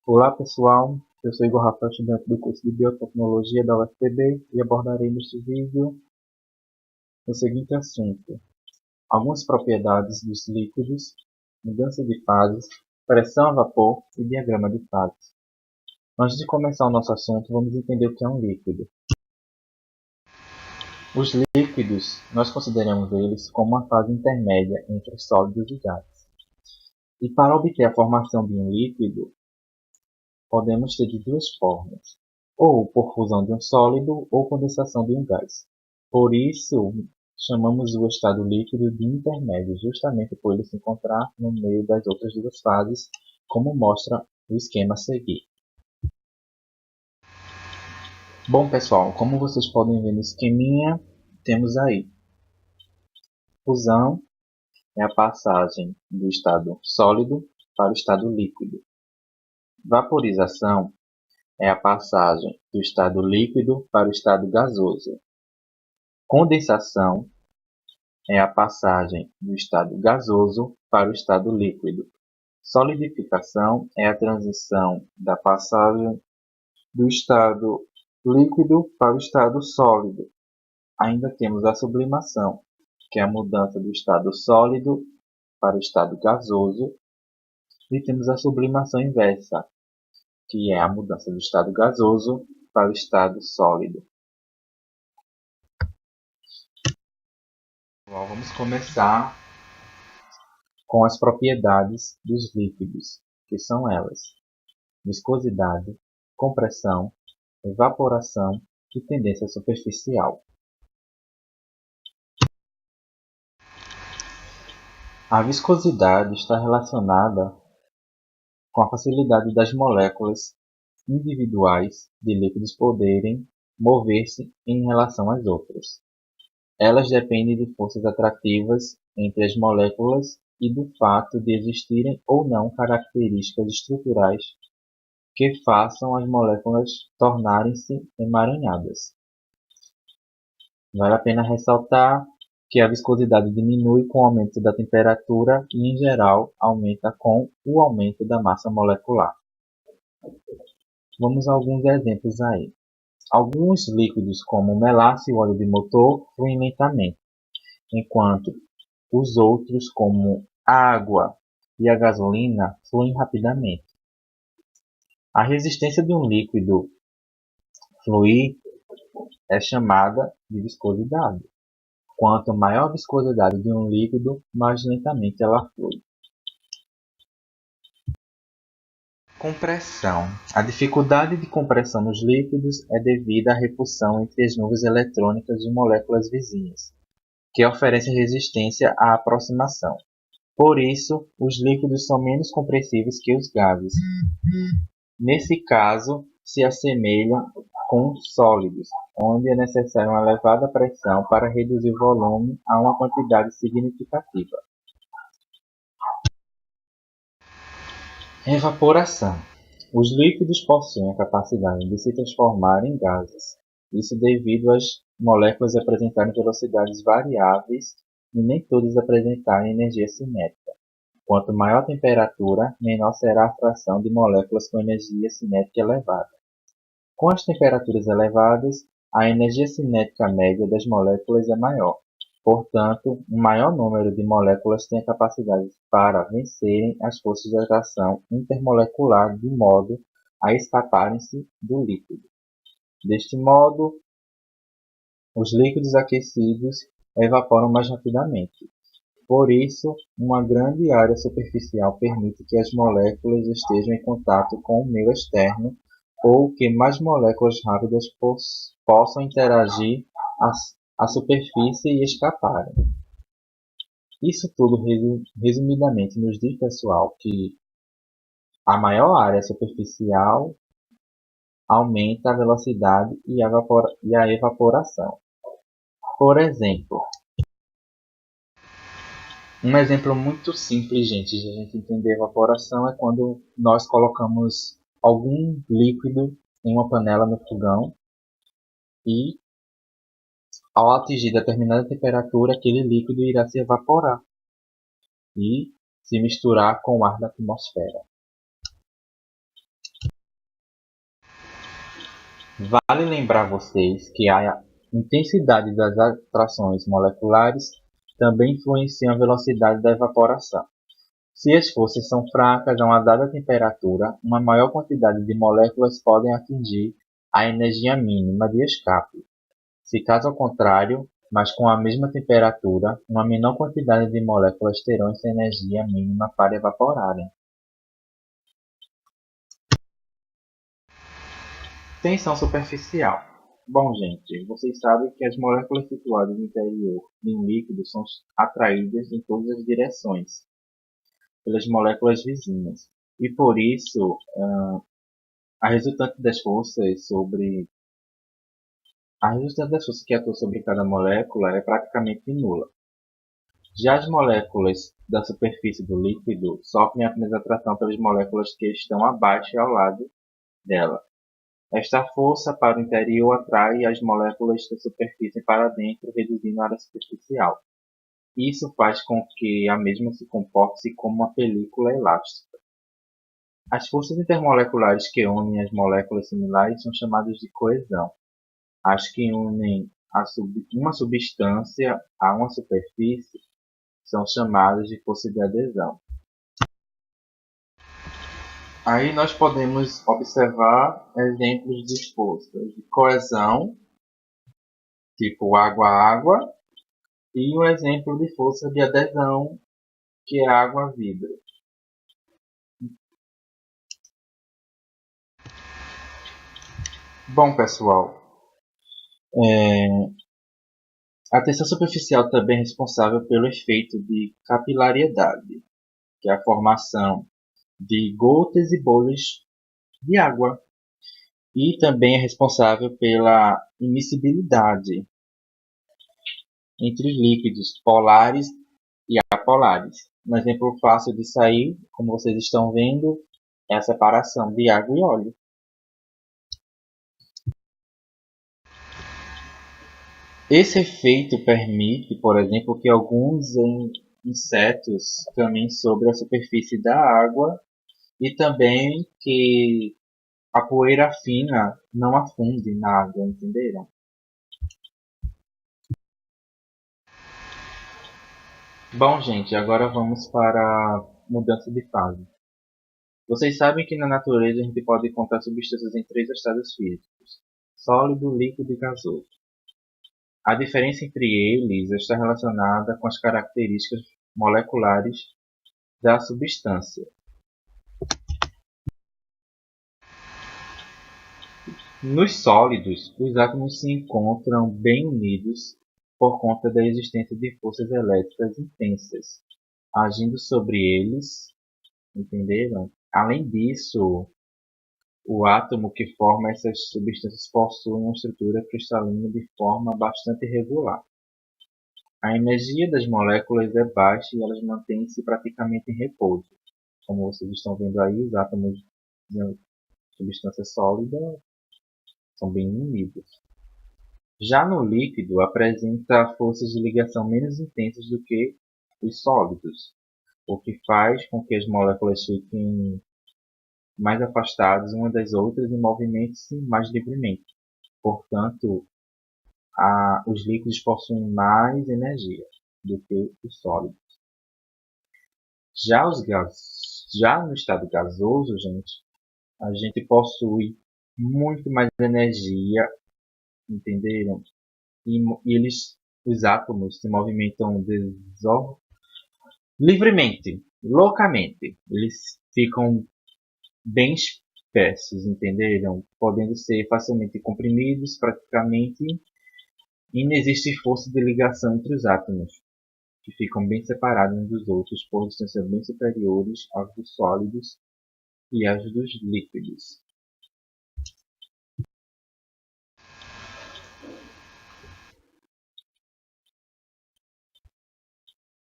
Olá pessoal, eu sou Igor Rafael, estudante do curso de Biotecnologia da UFPB e abordarei neste vídeo o seguinte assunto: algumas propriedades dos líquidos, mudança de fases, pressão a vapor e diagrama de fases. Antes de começar o nosso assunto, vamos entender o que é um líquido. Os líquidos, nós consideramos eles como uma fase intermédia entre sólidos e gases. E para obter a formação de um líquido, podemos ter de duas formas, ou por fusão de um sólido ou condensação de um gás. Por isso, chamamos o estado líquido de intermédio, justamente por ele se encontrar no meio das outras duas fases, como mostra o esquema a seguir. Bom pessoal, como vocês podem ver no esqueminha, temos aí fusão é a passagem do estado sólido para o estado líquido. Vaporização é a passagem do estado líquido para o estado gasoso. Condensação é a passagem do estado gasoso para o estado líquido. Solidificação é a transição da passagem do estado líquido para o estado sólido. Ainda temos a sublimação, que é a mudança do estado sólido para o estado gasoso. E temos a sublimação inversa, que é a mudança do estado gasoso para o estado sólido. Bom, vamos começar com as propriedades dos líquidos, que são elas: viscosidade, compressão, evaporação e tendência superficial. A viscosidade está relacionada com a facilidade das moléculas individuais de líquidos poderem mover-se em relação às outras. Elas dependem de forças atrativas entre as moléculas e do fato de existirem ou não características estruturais que façam as moléculas tornarem-se emaranhadas. Vale a pena ressaltar que a viscosidade diminui com o aumento da temperatura e, em geral, aumenta com o aumento da massa molecular. Vamos a alguns exemplos aí. Alguns líquidos, como melásse e o óleo de motor, fluem lentamente, enquanto os outros, como a água e a gasolina, fluem rapidamente. A resistência de um líquido fluir é chamada de viscosidade. Quanto maior a viscosidade de um líquido, mais lentamente ela flui. Compressão. A dificuldade de compressão nos líquidos é devida à repulsão entre as nuvens eletrônicas de moléculas vizinhas, que oferecem resistência à aproximação. Por isso, os líquidos são menos compressíveis que os gases. Nesse caso, se assemelham com sólidos, onde é necessária uma elevada pressão para reduzir o volume a uma quantidade significativa. Evaporação. Os líquidos possuem a capacidade de se transformar em gases, isso devido às moléculas apresentarem velocidades variáveis e nem todas apresentarem energia cinética. Quanto maior a temperatura, menor será a fração de moléculas com energia cinética elevada. Com as temperaturas elevadas, a energia cinética média das moléculas é maior. Portanto, um maior número de moléculas tem a capacidade para vencerem as forças de atração intermolecular de modo a escaparem-se do líquido. Deste modo, os líquidos aquecidos evaporam mais rapidamente. Por isso, uma grande área superficial permite que as moléculas estejam em contato com o meio externo ou que mais moléculas rápidas possam interagir à superfície e escaparem. Isso tudo, resumidamente, nos diz, pessoal, que a maior área superficial aumenta a velocidade e a evaporação. Por exemplo, um exemplo muito simples, gente, de a gente entender evaporação é quando nós colocamos algum líquido em uma panela no fogão e, ao atingir determinada temperatura, aquele líquido irá se evaporar e se misturar com o ar da atmosfera. Vale lembrar vocês que a intensidade das atrações moleculares também influencia a velocidade da evaporação. Se as forças são fracas a uma dada temperatura, uma maior quantidade de moléculas podem atingir a energia mínima de escape. Se caso ao contrário, mas com a mesma temperatura, uma menor quantidade de moléculas terão essa energia mínima para evaporarem. Tensão superficial. Bom, gente, vocês sabem que as moléculas situadas no interior de um líquido são atraídas em todas as direções pelas moléculas vizinhas. E por isso, a resultante das forças sobre a resultante das forças que atuam sobre cada molécula é praticamente nula. Já as moléculas da superfície do líquido sofrem apenas atração pelas moléculas que estão abaixo e ao lado dela. Esta força para o interior atrai as moléculas da superfície para dentro, reduzindo a área superficial. Isso faz com que a mesma se comporte como uma película elástica. As forças intermoleculares que unem as moléculas similares são chamadas de coesão. As que unem uma substância a uma superfície são chamadas de força de adesão. Aí nós podemos observar exemplos de forças de coesão, tipo água-água, e um exemplo de força de adesão, que é água-vidro. Bom, pessoal, a tensão superficial também é responsável pelo efeito de capilariedade, que é a formação de gotas e bolhas de água. E também é responsável pela immiscibilidade entre os líquidos polares e apolares. Um exemplo fácil disso aí, como vocês estão vendo, é a separação de água e óleo. Esse efeito permite, por exemplo, que alguns insetos caminhem sobre a superfície da água e também que a poeira fina não afunde na água, entenderam? Bom, gente, agora vamos para a mudança de fase. Vocês sabem que na natureza a gente pode encontrar substâncias em três estados físicos: sólido, líquido e gasoso. A diferença entre eles está relacionada com as características moleculares da substância. Nos sólidos, os átomos se encontram bem unidos por conta da existência de forças elétricas intensas, agindo sobre eles, entenderam? Além disso, o átomo que forma essas substâncias possui uma estrutura cristalina de forma bastante irregular. A energia das moléculas é baixa e elas mantêm-se praticamente em repouso. Como vocês estão vendo aí, os átomos de substância sólida são bem unidos. Já no líquido, apresenta forças de ligação menos intensas do que os sólidos, o que faz com que as moléculas fiquem mais afastadas umas das outras e movimentem-se mais livremente. Portanto, os líquidos possuem mais energia do que os sólidos. Já no estado gasoso, a gente possui muito mais energia, entenderam? E os átomos se movimentam livremente, loucamente. Eles ficam bem espessos, entenderam? Podendo ser facilmente comprimidos, praticamente, e não existe força de ligação entre os átomos, que ficam bem separados uns dos outros por distâncias bem superiores aos dos sólidos e aos dos líquidos.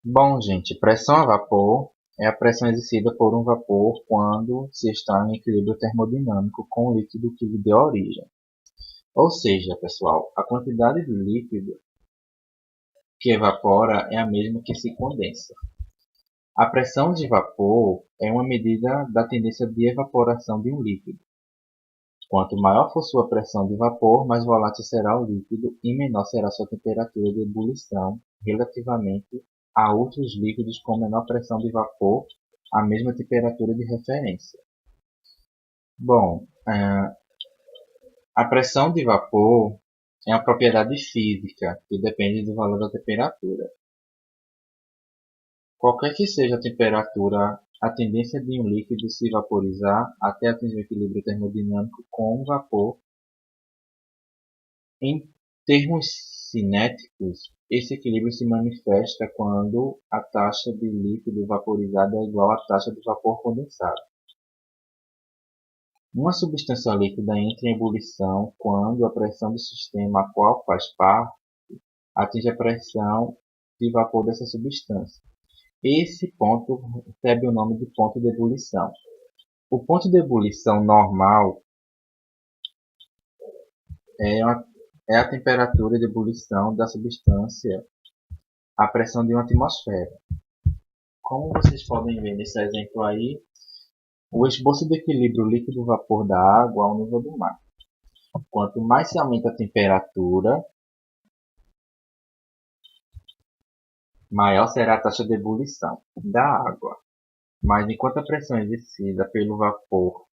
Bom, gente, pressão a vapor é a pressão exercida por um vapor quando se está em equilíbrio termodinâmico com o líquido que lhe deu origem. Ou seja, pessoal, a quantidade de líquido que evapora é a mesma que se condensa. A pressão de vapor é uma medida da tendência de evaporação de um líquido. Quanto maior for sua pressão de vapor, mais volátil será o líquido e menor será sua temperatura de ebulição relativamente a outros líquidos com menor pressão de vapor à mesma temperatura de referência. Bom, a pressão de vapor é uma propriedade física que depende do valor da temperatura. Qualquer que seja a temperatura, a tendência de um líquido se vaporizar até atingir o equilíbrio termodinâmico com o vapor. Em termos cinéticos, esse equilíbrio se manifesta quando a taxa de líquido vaporizado é igual à taxa de vapor condensado. Uma substância líquida entra em ebulição quando a pressão do sistema a qual faz parte atinge a pressão de vapor dessa substância. Esse ponto recebe o nome de ponto de ebulição. O ponto de ebulição normal é a temperatura de ebulição da substância à pressão de uma atmosfera. Como vocês podem ver nesse exemplo aí, o esboço do equilíbrio líquido-vapor da água ao nível do mar. Quanto mais se aumenta a temperatura, maior será a taxa de ebulição da água. Mas enquanto a pressão exercida pelo vapor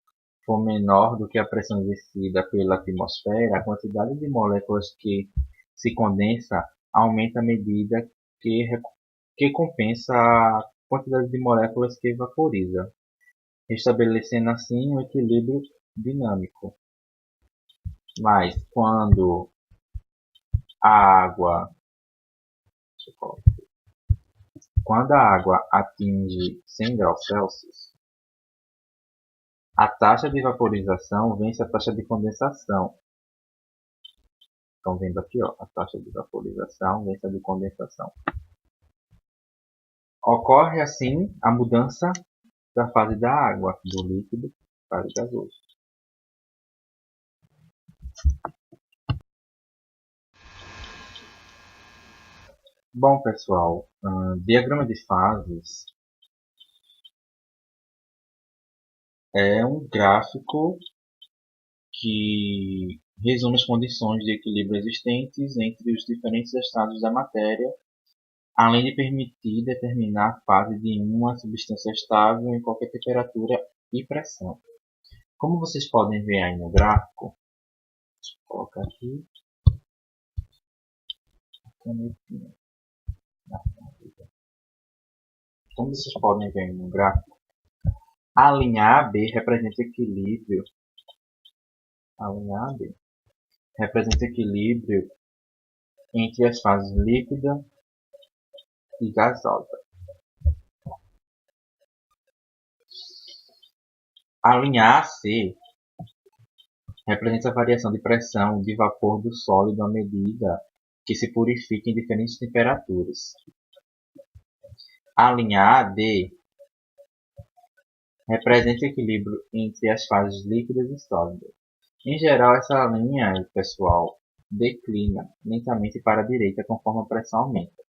for menor do que a pressão exercida pela atmosfera, a quantidade de moléculas que se condensa aumenta à medida que compensa a quantidade de moléculas que vaporiza, estabelecendo assim um equilíbrio dinâmico. Mas quando a água atinge 100 graus Celsius, a taxa de vaporização vence a taxa de condensação. Estão vendo aqui, ó, a taxa de vaporização vence a de condensação. Ocorre assim a mudança da fase da água, do líquido para o gasoso. Bom, pessoal, diagrama de fases é um gráfico que resume as condições de equilíbrio existentes entre os diferentes estados da matéria, além de permitir determinar a fase de uma substância estável em qualquer temperatura e pressão. Como vocês podem ver aí no gráfico, deixa eu colocar aqui a canetinha. Como vocês podem ver no gráfico, a linha AB representa equilíbrio. A linha AB representa equilíbrio entre as fases líquida e gasosa. A linha AC representa a variação de pressão de vapor do sólido à medida que se purifica em diferentes temperaturas. A linha AD representa o equilíbrio entre as fases líquidas e sólidas. Em geral, essa linha, pessoal, declina lentamente para a direita conforme a pressão aumenta.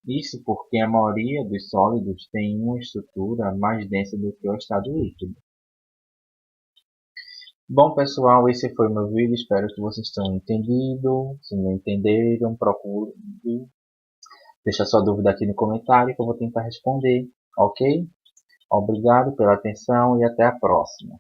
Isso porque a maioria dos sólidos tem uma estrutura mais densa do que o estado líquido. Bom, pessoal, esse foi o meu vídeo. Espero que vocês tenham entendido. Se não entenderam, procure deixar sua dúvida aqui no comentário que eu vou tentar responder, ok? Obrigado pela atenção e até a próxima.